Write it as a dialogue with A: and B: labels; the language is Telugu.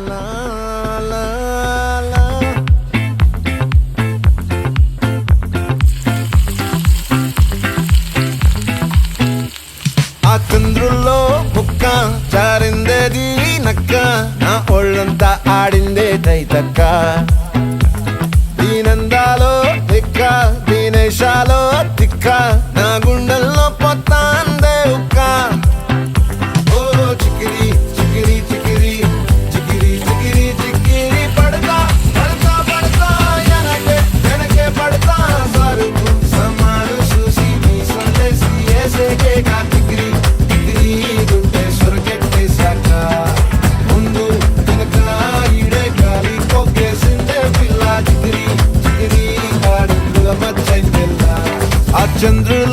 A: లా, లా, లా. ఆ చంద్రుల్లో బుక్క జారిందేది నక్క, నా ఒళ్ళంతా ఆడిందే తైతక్క. దీనందాలో తిక్క, దీనేశాలో తిక్క, నా గుండెల్లో పొత్తాందే ఉక్క. ఓ చికిరి చికిరి చికిరి చికిరి చికిరి చికిరి పడతా పడతా పడతా వెనకే వెనకే పడతా. సరుకు సమాను చూసి మీ సందేశి ఏసేకే కా చికిరి చికిరి గుండె సొరకెట్టేశాక ముందు వెనక ఈడే గాలి కొక్కేసిందే పిల్ల. చికిరి చికిరి ఆడుల మచ్చైందెల్లా. ఆ చంద్రుడు